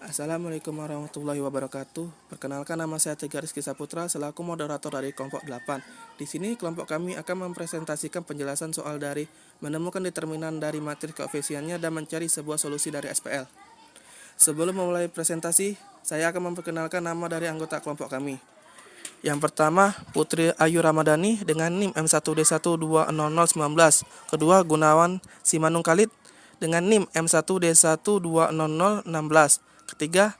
Assalamualaikum warahmatullahi wabarakatuh. Perkenalkan, nama saya Tegar Rizky Saputra selaku moderator dari kelompok 8. Di sini kelompok kami akan mempresentasikan penjelasan soal dari menemukan determinan dari matriks koefisiennya dan mencari sebuah solusi dari SPL. Sebelum memulai presentasi, saya akan memperkenalkan nama dari anggota kelompok kami. Yang pertama, Putri Ayu Ramadhani dengan NIM M1D1200019. Kedua, Gunawan Simanung Khalid dengan NIM M1D1200016. Ketiga,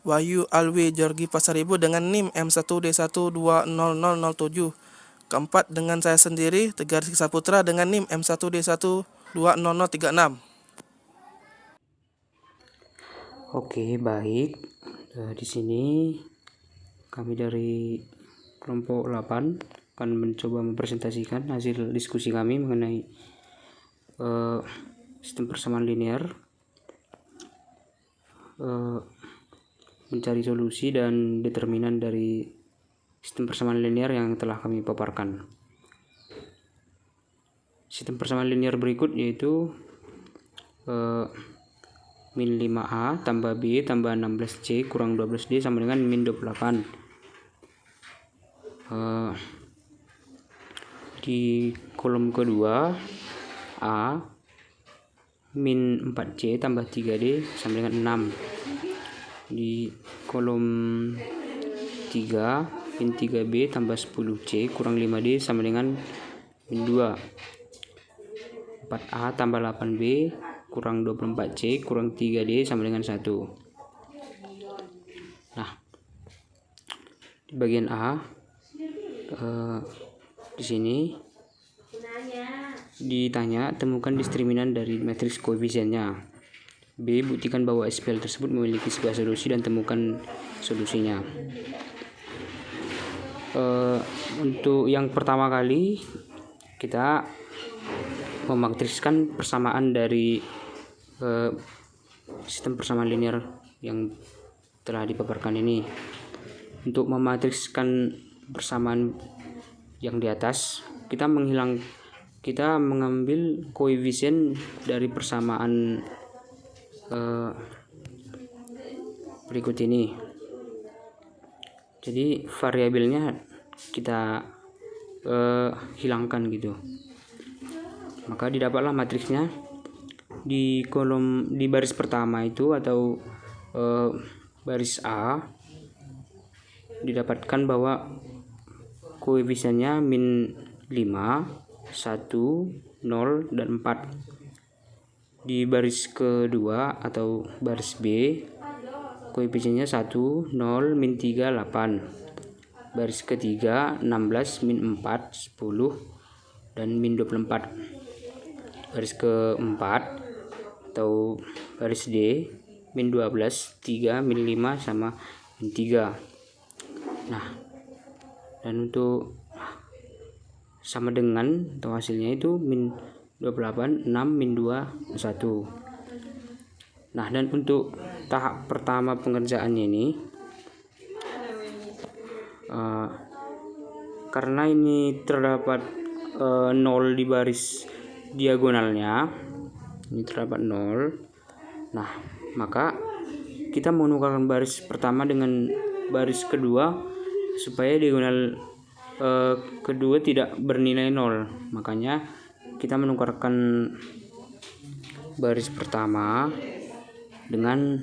Wahyu Alwi Jorgi Pasaribu dengan NIM M1D1200007. Keempat, dengan saya sendiri, Tegar Rizky Saputra dengan NIM M1D1200036. Oke, baik. Di sini kami dari kelompok 8 akan mencoba mempresentasikan hasil diskusi kami mengenai sistem persamaan linear, mencari solusi dan determinan dari sistem persamaan linear yang telah kami paparkan. Sistem persamaan linear berikut yaitu min 5A tambah B tambah 16C kurang 12D sama dengan min 28. Di kolom kedua, A min 4C tambah 3D sama dengan 6. Di kolom 3, min 3B tambah 10C kurang 5D sama dengan min 2. 4A tambah 8B kurang 24C kurang 3D sama dengan 1. Nah, di bagian A, di sini ditanya temukan diskriminant dari matriks koefisiennya. B, buktikan bahwa SPL tersebut memiliki sebuah solusi dan temukan solusinya. Untuk yang pertama kali kita mematrikskan persamaan dari sistem persamaan linear yang telah dipaparkan ini. Untuk mematrikskan persamaan yang di atas, kita mengambil koefisien dari persamaan berikut ini. Jadi variabelnya kita hilangkan gitu. Maka didapatlah matriksnya di baris pertama itu atau baris A, didapatkan bahwa koefisiennya min 5, 1, 0, dan 4. Di baris kedua atau baris B, koefisiennya 1, 0, min 3, 8. Baris ketiga 16, min 4, 10, dan min 24. Baris keempat atau baris D, min 12, 3, min 5, sama min 3. Nah, dan untuk sama dengan atau hasilnya itu min 28, 6, min 2, 1. Nah, dan untuk tahap pertama pengerjaannya ini, karena ini terdapat 0 di baris diagonalnya, ini terdapat 0. Nah, maka kita menukarkan baris pertama dengan baris kedua supaya diagonal kedua tidak bernilai 0. Makanya kita menukarkan baris pertama dengan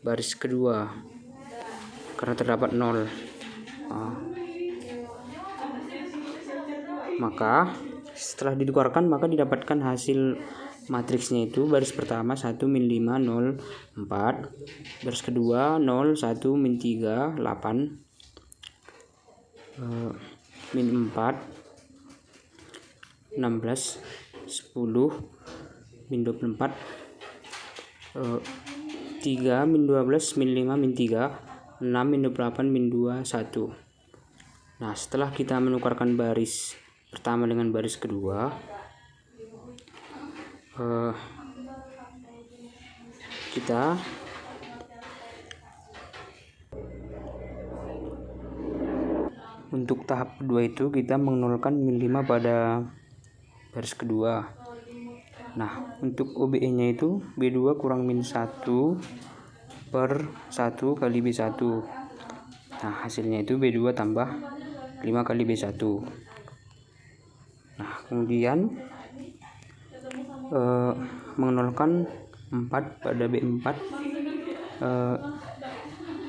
baris kedua karena terdapat 0. Maka setelah ditukarkan, maka didapatkan hasil matriksnya itu baris pertama 1, min 5, 0, 4. Baris kedua 0, 1, min 3, 8, min 4, 16, 10, min 24, 3, min 12, min 5, min 3, 6, min 28, min 2, 1. Nah, setelah kita menukarkan baris pertama dengan baris kedua, kita untuk tahap kedua itu kita menolkan min 5 pada baris kedua. Nah, untuk OBE nya itu B2 kurang min 1 per 1 kali B1. Nah, hasilnya itu B2 tambah 5 kali B1. Nah, kemudian mengenolkan 4 pada B4,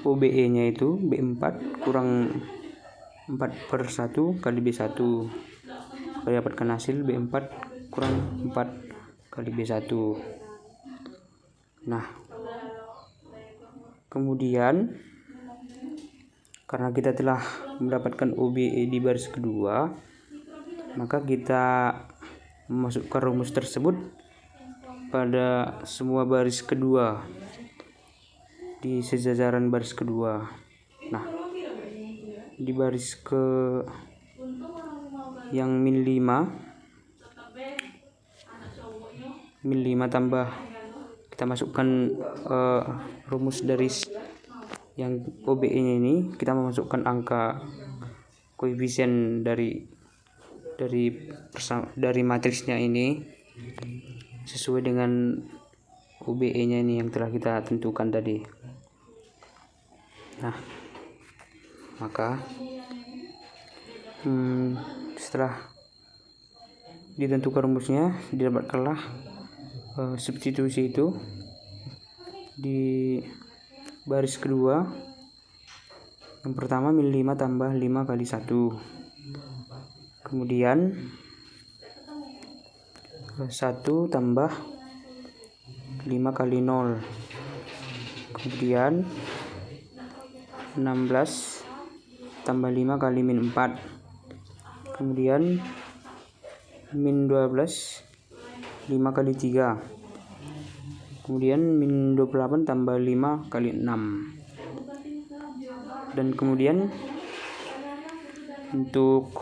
OBE nya itu B4 kurang 4 per 1 kali B1. Dapatkan hasil B4 kurang 4 kali B1. Nah, kemudian karena kita telah mendapatkan OBE di baris kedua, maka kita memasukkan rumus tersebut pada semua baris kedua di sejajaran baris kedua. Nah, di baris yang min 5 tambah, kita masukkan rumus dari yang OBE nya ini, kita memasukkan angka koefisien dari matriksnya ini sesuai dengan OBE nya ini yang telah kita tentukan tadi. Nah, maka setelah ditentukan rumusnya, didapatkanlah substitusi itu di baris kedua. Yang pertama min 5 tambah 5 kali 1, kemudian 1 tambah 5 kali 0, kemudian 16 tambah 5 kali min 4, kemudian min 12 5 kali 3, kemudian min 28 tambah 5 kali 6, dan kemudian untuk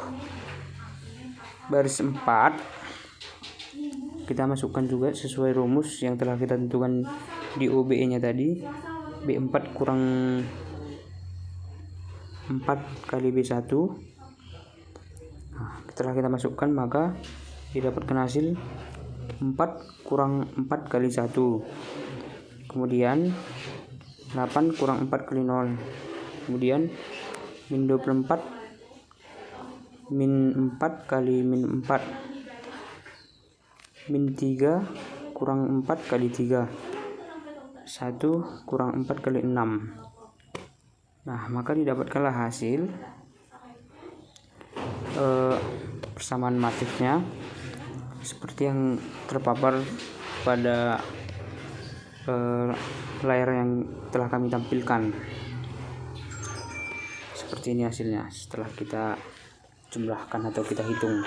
baris 4 kita masukkan juga sesuai rumus yang telah kita tentukan di OBE nya tadi, B4 kurang 4 kali B1. Nah, setelah kita masukkan, maka didapatkan hasil 4 kurang 4 kali 1, kemudian 8 kurang 4 kali 0, kemudian min 24 min 4 kali min 4, min 3 kurang 4 kali 3, 1 kurang 4 kali 6. Nah, maka didapatkanlah hasil persamaan matriksnya seperti yang terpapar pada layar yang telah kami tampilkan. Seperti ini hasilnya setelah kita jumlahkan atau kita hitung.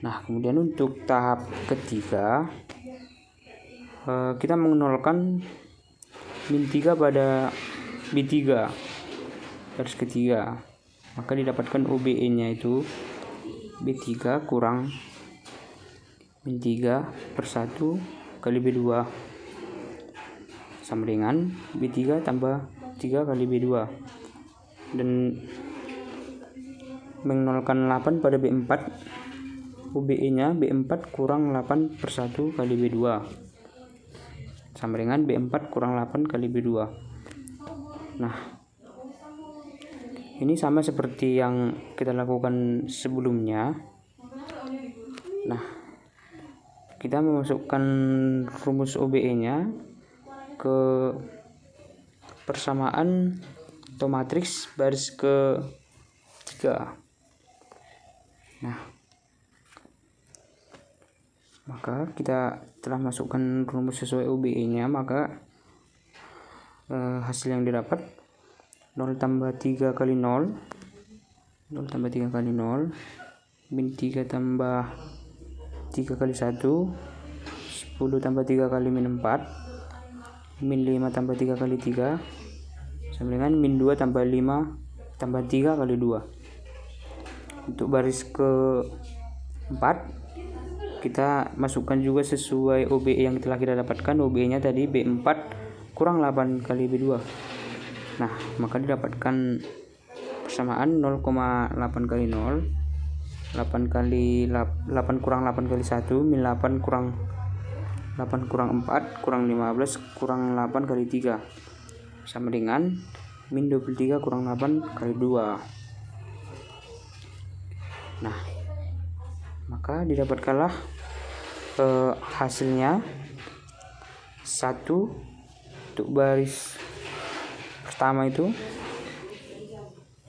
Nah, kemudian untuk tahap ketiga, kita mengenolkan min 3 pada B3 baris ketiga, maka didapatkan OBE nya itu B3 kurang min 3 per 1 kali B2 sama dengan B3 tambah 3 kali B2, dan mengenolkan 8 pada B4, OBE nya B4 kurang 8 per 1 kali B2 sama dengan B4 kurang 8 kali B2. Nah, ini sama seperti yang kita lakukan sebelumnya. Nah, kita memasukkan rumus OBE nya ke persamaan atau matriks baris ke-3. Nah, maka kita telah masukkan rumus sesuai OBE nya, maka hasil yang didapat 0 tambah 3 kali 0, 0 tambah 3 kali 0, min 3 tambah 3 kali 1, 10 tambah 3 kali min 4, min 5 tambah 3 kali 3 sama dengan min 2 tambah 5 tambah 3 kali 2. Untuk baris ke-4 kita masukkan juga sesuai OBE yang telah kita dapatkan. OBE nya tadi B4 kurang 8 kali B2. Nah, maka didapatkan persamaan 0,8 kali 0, 8 kurang 8 kali 1, min 8 kurang 8 kurang 4 kurang 15 kurang 8 kali 3 sama dengan min 23 kurang 8 kali 2. Nah, maka didapatkanlah hasilnya 1 untuk baris pertama itu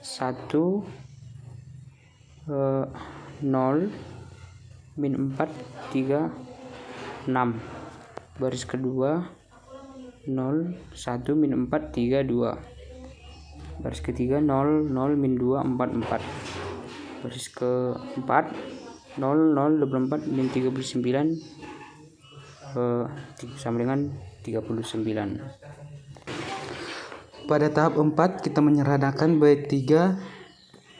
1 0 min 4 3 6. Baris kedua 0 1 min 4 3 2. Baris ketiga 0 0 min 2 4 4. Baris keempat 0 0 24 min 39 sama dengan 39. Pada tahap 4 kita menyederhanakan B3,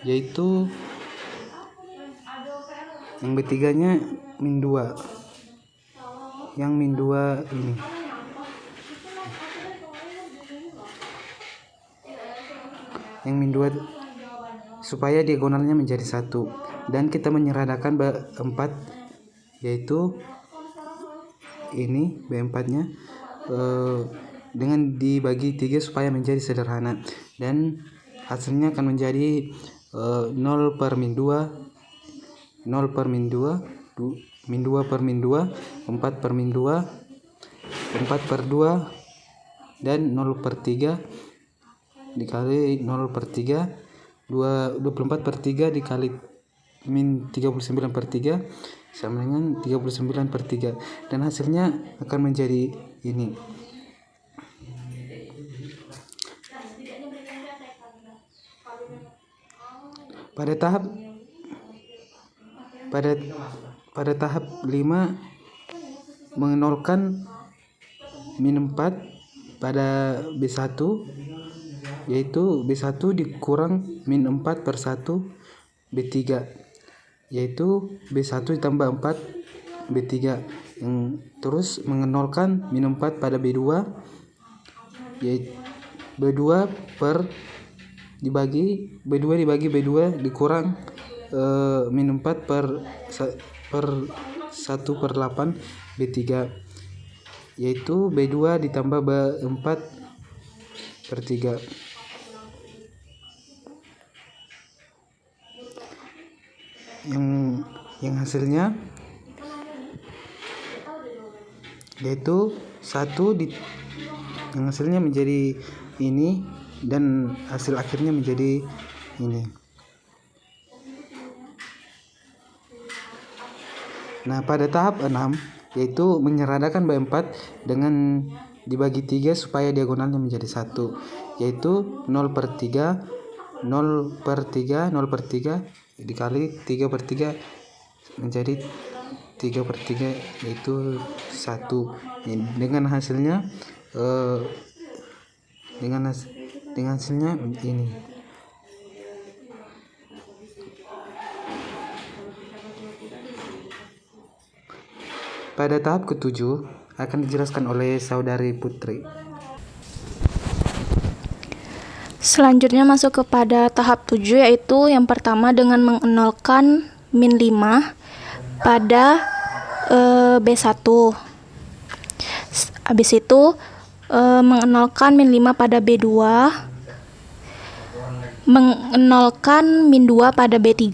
yaitu yang B3 nya min 2, yang min 2 ini. Yang min 2 supaya diagonalnya menjadi 1, dan kita menyederhanakan B4, yaitu ini B4 nya dengan dibagi 3 supaya menjadi sederhana, dan hasilnya akan menjadi 0 per min 2, 0 per min 2, min 2 per min 2, 4 per min 2, 4 per 2, dan 0 per 3 dikali 0 per 3, 24 per 3 dikali min 39 per 3 sama dengan 39 per 3, dan hasilnya akan menjadi ini. Pada tahap 5 mengenolkan min 4 pada B1, yaitu B1 dikurang min 4 per 1 B3, yaitu B1 ditambah 4 B3, yang terus mengenolkan min 4 pada B2, yaitu B2 dibagi B2 dikurang min 4 per 1 per 8 B3, yaitu B2 ditambah B4 per 3. Yang hasilnya yaitu 1 yang hasilnya menjadi ini, dan hasil akhirnya menjadi ini. Nah, pada tahap 6 yaitu menyederhanakan B4 dengan dibagi 3 supaya diagonalnya menjadi 1, yaitu 0 per 3 0 per 3 0 per 3 dikali 3 per 3 menjadi 3 per 3, yaitu 1, dengan hasilnya dengan hasilnya ini. Pada tahap ke-7 akan dijelaskan oleh saudari Putri. Selanjutnya masuk kepada tahap 7, yaitu yang pertama dengan mengenolkan min 5 pada B1. Habis itu mengenolkan min 5 pada B2, mengenolkan min 2 pada B3.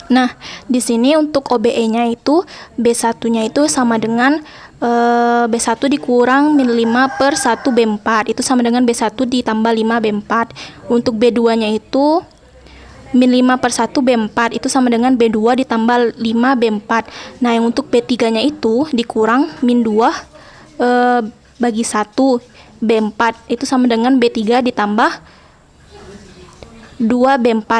Nah, di sini untuk OBE-nya itu B1-nya itu sama dengan B1 dikurang min 5 per 1 B4, itu sama dengan B1 ditambah 5 B4. Untuk B2-nya itu min 5 per 1 B4, itu sama dengan B2 ditambah 5 B4. Nah, yang untuk B3-nya itu dikurang min 2 bagi 1 B4, itu sama dengan B3 ditambah 2 B4.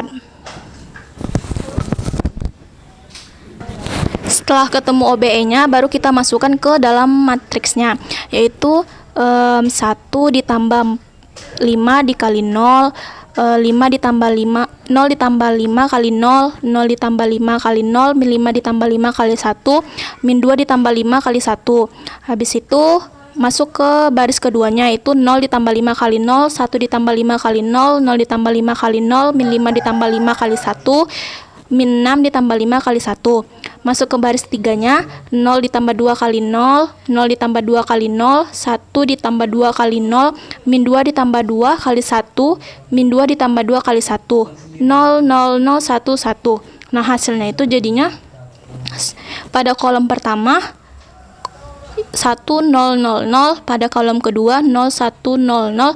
Setelah ketemu OBE-nya, baru kita masukkan ke dalam matriksnya, yaitu 1 ditambah 5 dikali 0, 5 ditambah 5, 0 ditambah 5 kali 0, 0 ditambah 5 kali 0, min 5 ditambah 5 kali 1, min 2 ditambah 5 kali 1. Habis itu masuk ke baris keduanya, yaitu 0 ditambah 5 kali 0, 1 ditambah 5 kali 0, 0 ditambah 5 kali 0, min 5 ditambah 5 kali 1, min 6 ditambah 5 kali 1. masuk ke baris 3-nya, 0 ditambah 2 kali 0, 0 ditambah 2 kali 0, 1 ditambah 2 kali 0, min 2 ditambah 2 kali 1, min 2 ditambah 2 kali 1, 0, 0, 0, 1, 1. Nah, hasilnya itu jadinya pada kolom pertama 1, 0, 0, 0, pada kolom kedua 0, 1, 0, 0,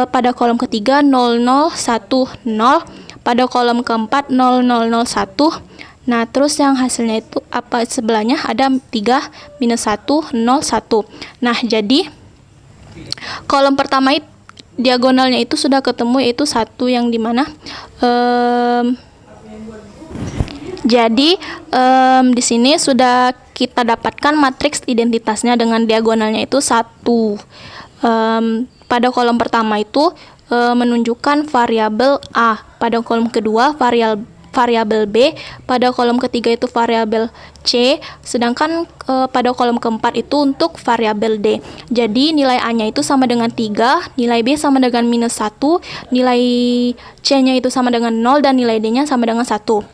pada kolom ketiga 0, 0, 1, 0, pada kolom keempat 0, 0, 0, 1. Nah, terus yang hasilnya itu apa sebelahnya ada 3, minus 1, 0, 1. Nah, jadi kolom pertama itu diagonalnya itu sudah ketemu, yaitu 1 yang dimana jadi di sini sudah kita dapatkan matriks identitasnya dengan diagonalnya itu 1. Pada kolom pertama itu menunjukkan variabel A, pada kolom kedua variabel B, pada kolom ketiga itu variabel C, sedangkan pada kolom keempat itu untuk variabel D. Jadi nilai A-nya itu sama dengan 3, nilai B sama dengan minus 1, nilai C-nya itu sama dengan 0, dan nilai D-nya sama dengan 1.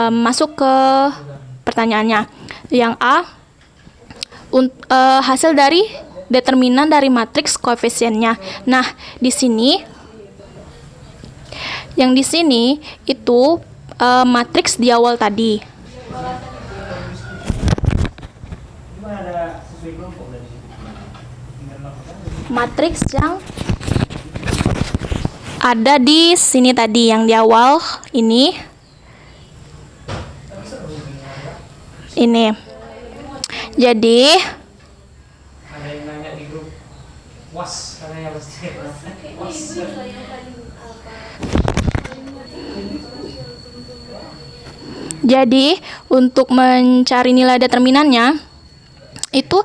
Masuk ke pertanyaannya. Yang A, hasil dari determinan dari matriks koefisiennya. Nah, di sini yang di sini itu matriks di awal tadi. Matriks yang ada di sini tadi, yang di awal ini. Jadi untuk mencari nilai determinannya itu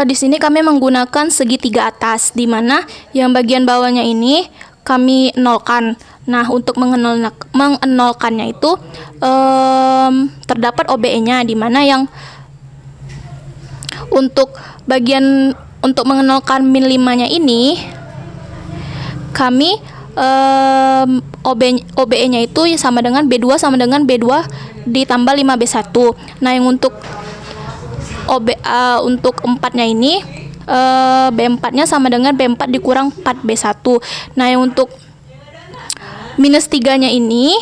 di sini kami menggunakan segitiga atas, di mana yang bagian bawahnya ini kami nolkan. Nah, untuk mengenolkannya itu terdapat OBE-nya, di mana yang untuk mengenolkan min 5-nya ini kami OBE-nya itu sama dengan B2 ditambah 5B1. Nah, yang untuk untuk 4-nya ini B4-nya sama dengan B4 dikurang 4B1. Nah, yang untuk minus 3-nya ini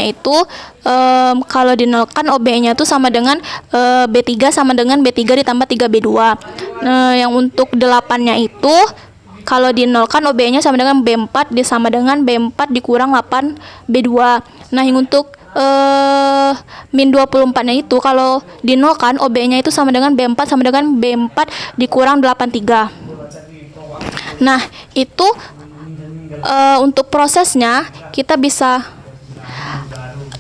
itu kalau dinolkan OBE-nya itu sama dengan B3 sama dengan B3 ditambah 3B2. Nah, yang untuk 8-nya itu kalau dinolkan OBE-nya sama dengan B4 sama dengan B4 dikurang 8B2. Nah, yang untuk min 24-nya itu kalau dinolkan OBE-nya itu sama dengan B4 sama dengan B4 dikurang 83. Nah, itu untuk prosesnya kita bisa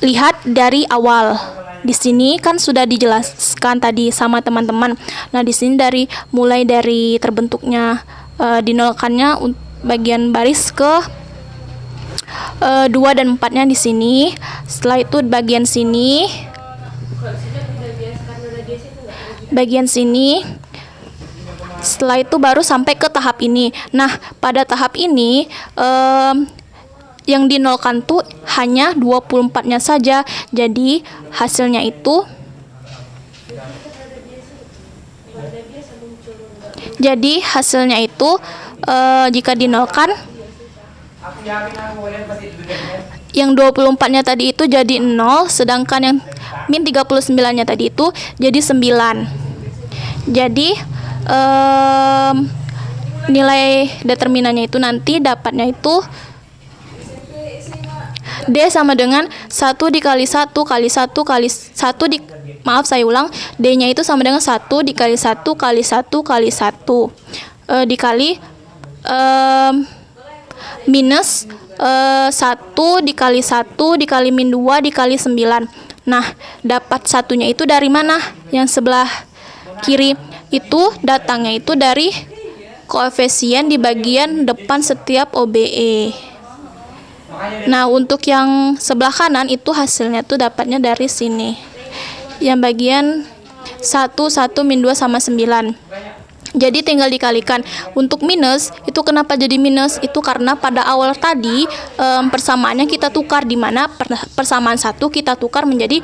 lihat dari awal. Di sini kan sudah dijelaskan tadi sama teman-teman. Nah, di sini mulai dari terbentuknya dinolkannya bagian baris ke 2 dan 4-nya di sini. Setelah itu bagian sini, setelah itu baru sampai ke tahap ini. Nah, pada tahap ini yang dinolkan tuh hanya 24-nya saja. Jadi hasilnya itu jika dinolkan yang 24-nya tadi itu jadi 0, sedangkan yang min 39-nya tadi itu jadi 9. Jadi nilai determinannya itu nanti dapatnya itu D sama dengan 1 dikali 1 kali 1 kali 1 D-nya itu sama dengan 1 dikali 1 kali 1 kali 1 dikali minus 1 dikali 1 dikali min 2 dikali 9. Nah, dapat satunya itu dari mana? Yang sebelah kiri itu datangnya itu dari koefisien di bagian depan setiap OBE. Nah, untuk yang sebelah kanan itu hasilnya tuh dapatnya dari sini. Yang bagian 1, 1, min 2 sama 9. Jadi tinggal dikalikan. Untuk minus itu kenapa jadi minus? Itu karena pada awal tadi persamaannya kita tukar, di mana persamaan 1 kita tukar menjadi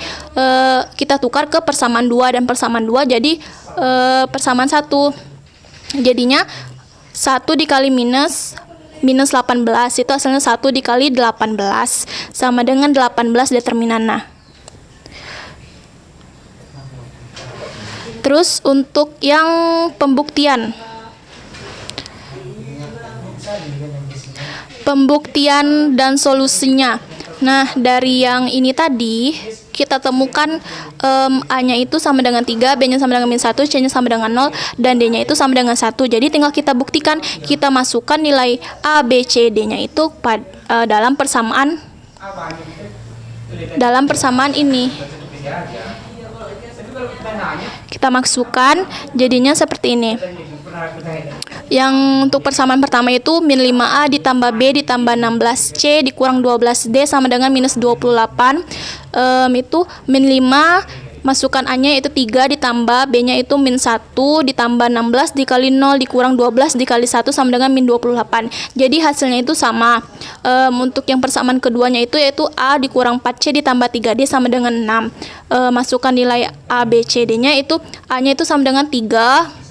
kita tukar ke persamaan 2, dan persamaan 2 jadi persamaan 1. Jadinya 1 dikali minus 18, itu hasilnya 1 dikali 18 sama dengan 18 determinannya. Terus untuk yang pembuktian dan solusinya. Nah, dari yang ini tadi kita temukan A-nya itu sama dengan 3, B-nya sama dengan -1, C-nya sama dengan 0, dan D-nya itu sama dengan 1. Jadi tinggal kita buktikan, kita masukkan nilai A, B, C, D-nya itu dalam persamaan ini. Kita masukkan, jadinya seperti ini. Yang untuk persamaan pertama itu min 5A ditambah B ditambah 16C dikurang 12D sama dengan minus 28. Itu min 5, masukkan A-nya itu 3 ditambah B-nya itu min 1 ditambah 16 dikali 0 dikurang 12 dikali 1 sama dengan min 28. Jadi hasilnya itu sama. Untuk yang persamaan keduanya itu yaitu A dikurang 4C ditambah 3D sama dengan 6. Masukkan nilai A, B, C, D-nya itu A-nya itu sama dengan 3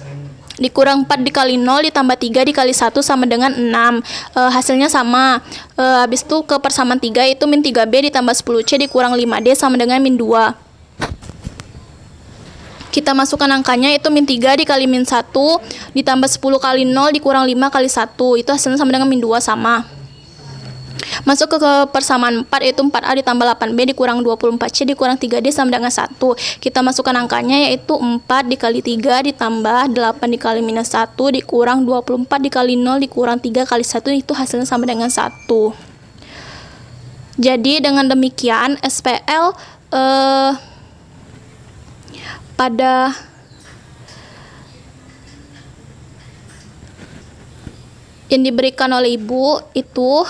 dikurang 4 dikali 0 ditambah 3 dikali 1 sama dengan 6. Hasilnya sama. Habis itu ke persamaan 3 itu min 3B ditambah 10C dikurang 5D sama dengan min 2. Kita masukkan angkanya itu min 3 dikali min 1 ditambah 10 kali 0 dikurang 5 kali 1. Itu hasilnya sama dengan min 2 sama. Masuk ke persamaan 4 yaitu 4A ditambah 8B dikurang 24C dikurang 3D sama dengan 1. Kita masukkan angkanya yaitu 4 dikali 3 ditambah 8 dikali minus 1 dikurang 24 dikali 0 dikurang 3 kali 1, itu hasilnya sama dengan 1. Jadi dengan demikian SPL pada yang diberikan oleh ibu itu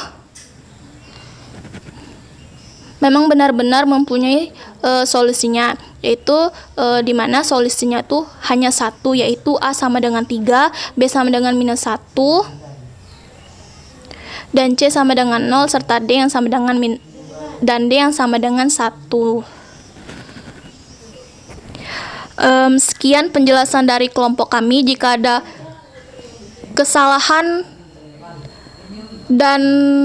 memang benar-benar mempunyai solusinya, yaitu di mana solusinya tuh hanya satu, yaitu A sama dengan 3, B sama dengan minus 1, dan C sama dengan 0, serta D yang sama dengan D yang sama dengan 1. Sekian penjelasan dari kelompok kami. Jika ada kesalahan dan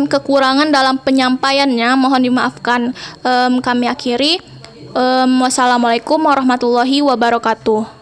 kekurangan dalam penyampaiannya mohon dimaafkan. Kami akhiri. Wassalamualaikum warahmatullahi wabarakatuh.